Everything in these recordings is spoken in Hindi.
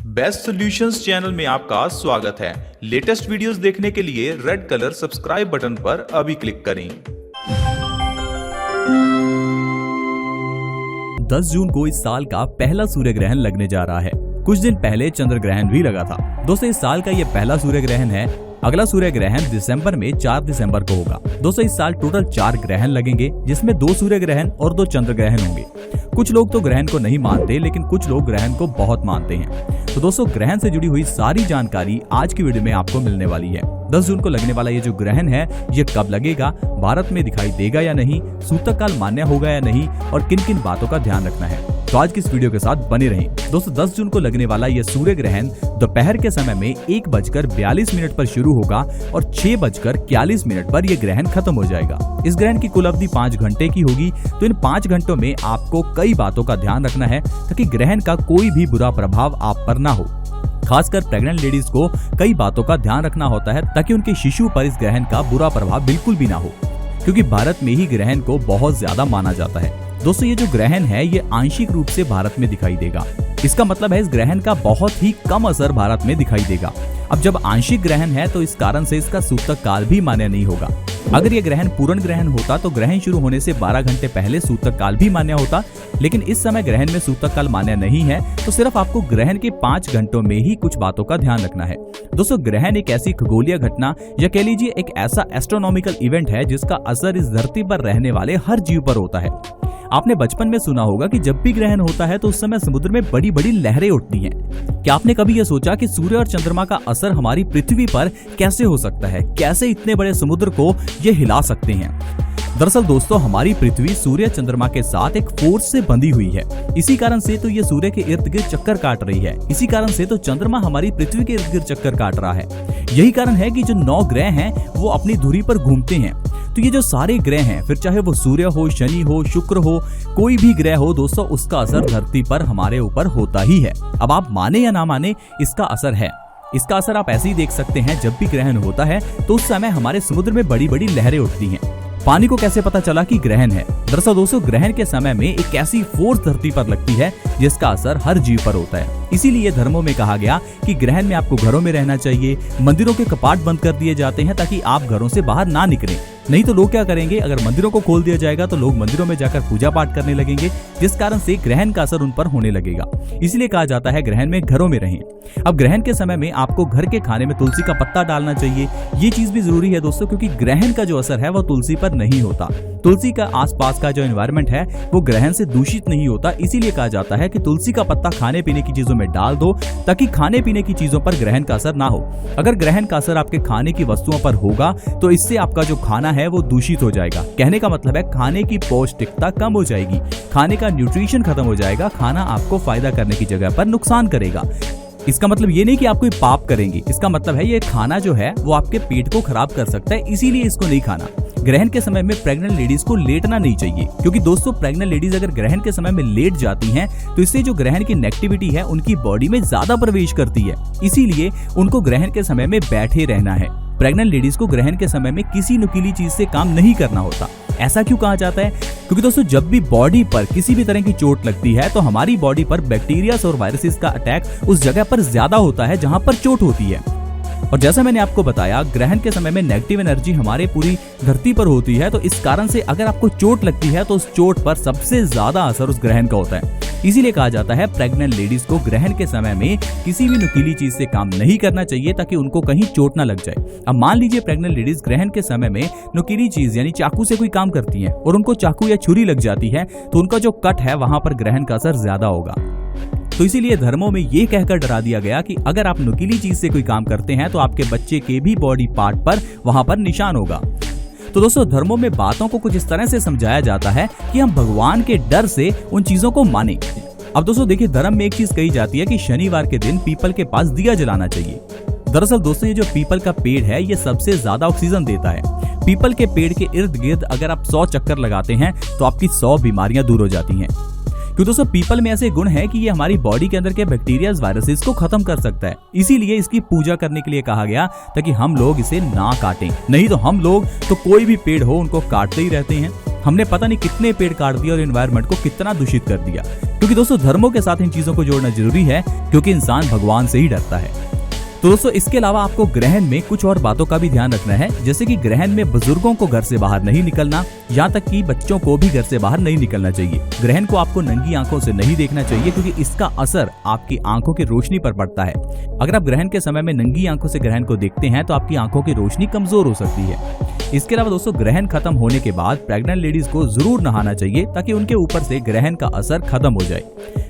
बेस्ट सॉल्यूशंस चैनल में आपका स्वागत है। लेटेस्ट वीडियोस देखने के लिए रेड कलर सब्सक्राइब बटन पर अभी क्लिक करें। 10 जून को इस साल का पहला सूर्य ग्रहण लगने जा रहा है। कुछ दिन पहले चंद्र ग्रहण भी लगा था। दोस्तों इस साल का ये पहला सूर्य ग्रहण है। अगला सूर्य ग्रहण दिसंबर में 4 दिसंबर को होगा। दोस्तों इस साल टोटल 4 ग्रहण लगेंगे, जिसमें 2 सूर्य ग्रहण और 2 चंद्र ग्रहण होंगे। कुछ लोग तो ग्रहण को नहीं मानते, लेकिन कुछ लोग ग्रहण को बहुत मानते हैं। तो दोस्तों ग्रहण से जुड़ी हुई सारी जानकारी आज की वीडियो में आपको मिलने वाली है। 10 जून को लगने वाला ये जो ग्रहण है ये कब लगेगा, भारत में दिखाई देगा या नहीं, सूतक काल मान्य होगा या नहीं और किन किन बातों का ध्यान रखना है, तो आज की इस वीडियो के साथ बने रहें। दोस्तों 10 जून को लगने वाला ये सूर्य ग्रहण दोपहर के समय में 1:42 पर शुरू होगा और 6:41 पर यह ग्रहण खत्म हो जाएगा। इस ग्रहण की कुल अवधि 5 घंटे की होगी। तो इन 5 घंटों में आपको कई बातों का ध्यान रखना है ताकि ग्रहण का कोई भी बुरा प्रभाव आप पर ना हो। खासकर प्रेग्नेंट लेडीज को कई बातों का ध्यान रखना होता है ताकि उनके शिशु पर इस ग्रहण का बुरा प्रभाव बिल्कुल भी ना हो, क्योंकि भारत में ही ग्रहण को बहुत ज्यादा माना जाता है। दोस्तों ये जो ग्रहण है ये आंशिक रूप से भारत में दिखाई देगा। इसका मतलब है इस ग्रहण का बहुत ही कम असर भारत में दिखाई देगा। अब जब आंशिक ग्रहण है तो इस कारण से इसका सूतक काल भी मान्य नहीं होगा। अगर ये ग्रहण पूर्ण ग्रहण होता तो ग्रहण शुरू होने से 12 घंटे पहले सूतक काल भी मान्य होता, लेकिन इस समय ग्रहण में सूतक काल मान्य नहीं है। तो सिर्फ आपको ग्रहण के 5 घंटों में ही कुछ बातों का ध्यान रखना है। दोस्तों ग्रहण एक ऐसी खगोलीय घटना या कह लीजिए एक ऐसा एस्ट्रोनॉमिकल इवेंट है जिसका असर इस धरती पर रहने वाले हर जीव पर होता है। आपने बचपन में सुना होगा कि जब भी ग्रहण होता है तो उस समय समुद्र में बड़ी बड़ी लहरें उठती हैं। क्या आपने कभी यह सोचा कि सूर्य और चंद्रमा का असर हमारी पृथ्वी पर कैसे हो सकता है, कैसे इतने बड़े समुद्र को ये हिला सकते हैं? दरअसल दोस्तों हमारी पृथ्वी सूर्य चंद्रमा के साथ एक फोर्स से बंधी हुई है। इसी कारण से तो ये सूर्य के इर्द गिर्द चक्कर काट रही है। इसी कारण से तो चंद्रमा हमारी पृथ्वी के इर्द गिर्द चक्कर काट रहा है। यही कारण है कि जो 9 ग्रह हैं वो अपनी धुरी पर घूमते हैं। तो ये जो सारे ग्रह हैं, फिर चाहे वो सूर्य हो, शनि हो, शुक्र हो, कोई भी ग्रह हो दोस्तों, उसका असर धरती पर हमारे ऊपर होता ही है। अब आप माने या ना माने इसका असर है। इसका असर आप ऐसे ही देख सकते हैं, जब भी ग्रहण होता है तो उस समय हमारे समुद्र में बड़ी बड़ी लहरें उठती हैं। पानी को कैसे पता चला कि ग्रहण है? दरअसल दोस्तों ग्रहण के समय में एक ऐसी फोर्स धरती पर लगती है जिसका असर हर जीव पर होता है। इसीलिए धर्मों में कहा गया कि ग्रहण में आपको घरों में रहना चाहिए। मंदिरों के कपाट बंद कर दिए जाते हैं ताकि आप घरों से बाहर ना निकलें। नहीं तो लोग क्या करेंगे, अगर मंदिरों को खोल दिया जाएगा तो लोग मंदिरों में जाकर पूजा पाठ करने लगेंगे, जिस कारण से ग्रहण का असर उन पर होने लगेगा। इसलिए कहा जाता है ग्रहण में घरों में रहें। अब ग्रहण के समय में आपको घर के खाने में तुलसी का पत्ता डालना चाहिए। ये चीज भी जरूरी है दोस्तों, क्योंकि ग्रहण का जो असर है वो तुलसी पर नहीं होता। तुलसी का आसपास का जो एनवायरनमेंट है वो ग्रहण से दूषित नहीं होता। इसीलिए कहा जाता है कि तुलसी का पत्ता खाने पीने की चीजों में डाल दो ताकि खाने पीने की चीजों पर ग्रहण का असर ना हो। अगर ग्रहण का असर आपके खाने की वस्तुओं पर होगा तो इससे आपका जो खाना है वो दूषित हो जाएगा। कहने का मतलब है खाने की पौष्टिकता कम हो जाएगी, खाने का न्यूट्रिशन खत्म हो जाएगा, खाना आपको फायदा करने की जगह पर नुकसान करेगा। इसका मतलब ये नहीं कि आप कोई पाप करेंगे, इसका मतलब है ये खाना जो है वो आपके पेट को खराब कर सकता है, इसीलिए इसको नहीं खाना। ग्रहण के समय में प्रेग्नेंट लेडीज को लेटना नहीं चाहिए, क्योंकि दोस्तों प्रेग्नेंट लेडीज अगर ग्रहण के समय में लेट जाती हैं तो इससे जो ग्रहण की नेगेटिविटी है उनकी बॉडी में ज्यादा प्रवेश करती है। इसीलिए उनको ग्रहण के समय में बैठे रहना है। प्रेग्नेंट लेडीज को ग्रहण के समय में किसी नुकीली चीज से काम नहीं करना होता। ऐसा क्यों कहा जाता है? क्योंकि दोस्तों जब भी बॉडी पर किसी भी तरह की चोट लगती है तो हमारी बॉडी पर बैक्टीरिया और वायरसेस का अटैक उस जगह पर ज्यादा होता है जहां पर चोट होती है। और जैसा मैंने आपको बताया ग्रहण के समय में नेगेटिव एनर्जी हमारे पूरी धरती पर होती है, तो इस कारण से अगर आपको चोट लगती है तो उस चोट पर सबसे ज्यादा असर उस ग्रहण का होता है। इसीलिए कहा जाता है प्रेग्नेंट लेडीज को ग्रहण के समय में किसी भी नुकीली चीज से काम नहीं करना चाहिए ताकि उनको कहीं चोट ना लग जाए। अब मान लीजिए प्रेग्नेंट लेडीज ग्रहण के समय में नुकीली चीज यानी चाकू से कोई काम करती हैं और उनको चाकू या छुरी लग जाती है तो उनका जो कट है वहां पर ग्रहण का असर ज्यादा होगा। तो इसीलिए धर्मों में ये कहकर डरा दिया गया कि अगर आप नुकीली चीज से कोई काम करते हैं तो आपके बच्चे के भी बॉडी पार्ट पर वहां पर निशान होगा। तो दोस्तों धर्मों में बातों को कुछ इस तरह से समझाया जाता है कि हम भगवान के डर से उन चीजों को माने। अब दोस्तों देखिए धर्म में एक चीज कही जाती है कि शनिवार के दिन पीपल के पास दिया जलाना चाहिए। दरअसल दोस्तों ये जो पीपल का पेड़ है ये सबसे ज्यादा ऑक्सीजन देता है। पीपल के पेड़ के इर्द गिर्द अगर आप 100 चक्कर लगाते हैं तो आपकी 100 बीमारियां दूर हो जाती हैं। क्योंकि दोस्तों पीपल में ऐसे गुण है कि ये हमारी बॉडी के अंदर के बैक्टीरिया वायरसेस को खत्म कर सकता है। इसीलिए इसकी पूजा करने के लिए कहा गया ताकि हम लोग इसे ना काटें। नहीं तो हम लोग तो कोई भी पेड़ हो उनको काटते ही रहते हैं। हमने पता नहीं कितने पेड़ काट दिया और एनवायरनमेंट को कितना दूषित कर दिया। क्योंकि दोस्तों धर्मों के साथ इन चीजों को जोड़ना जरूरी है, क्योंकि इंसान भगवान से ही डरता है। तो दोस्तों इसके अलावा आपको ग्रहण में कुछ और बातों का भी ध्यान रखना है, जैसे कि ग्रहण में बुजुर्गों को घर से बाहर नहीं निकलना, यहाँ तक कि बच्चों को भी घर से बाहर नहीं निकलना चाहिए। ग्रहण को आपको नंगी आंखों से नहीं देखना चाहिए, क्योंकि इसका असर आपकी आंखों की रोशनी पर पड़ता है। अगर आप ग्रहण के समय में नंगी आंखों से ग्रहण को देखते हैं तो आपकी आंखों की रोशनी कमजोर हो सकती है। इसके अलावा दोस्तों ग्रहण खत्म होने के बाद प्रेग्नेंट लेडीज को जरूर नहाना चाहिए, ताकि उनके ऊपर से ग्रहण का असर खत्म हो जाए।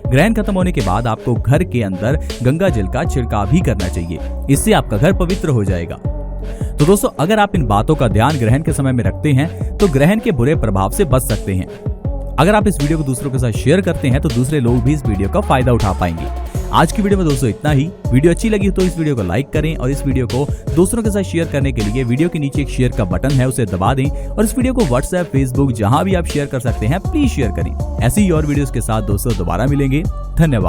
ग्रहण खत्म होने के बाद आपको घर के अंदर गंगा जल का छिड़काव भी करना चाहिए, इससे आपका घर पवित्र हो जाएगा। तो दोस्तों अगर आप इन बातों का ध्यान ग्रहण के समय में रखते हैं तो ग्रहण के बुरे प्रभाव से बच सकते हैं। अगर आप इस वीडियो को दूसरों के साथ शेयर करते हैं तो दूसरे लोग भी इस वीडियो का फायदा उठा पाएंगे। आज की वीडियो में दोस्तों इतना ही। वीडियो अच्छी लगी तो इस वीडियो को लाइक करें और इस वीडियो को दूसरों के साथ शेयर करने के लिए वीडियो के नीचे एक शेयर का बटन है, उसे दबा दें और इस वीडियो को व्हाट्सएप, फेसबुक जहां भी आप शेयर कर सकते हैं प्लीज शेयर करें। ऐसी ही और वीडियोस के साथ दोस्तों दोबारा मिलेंगे। धन्यवाद।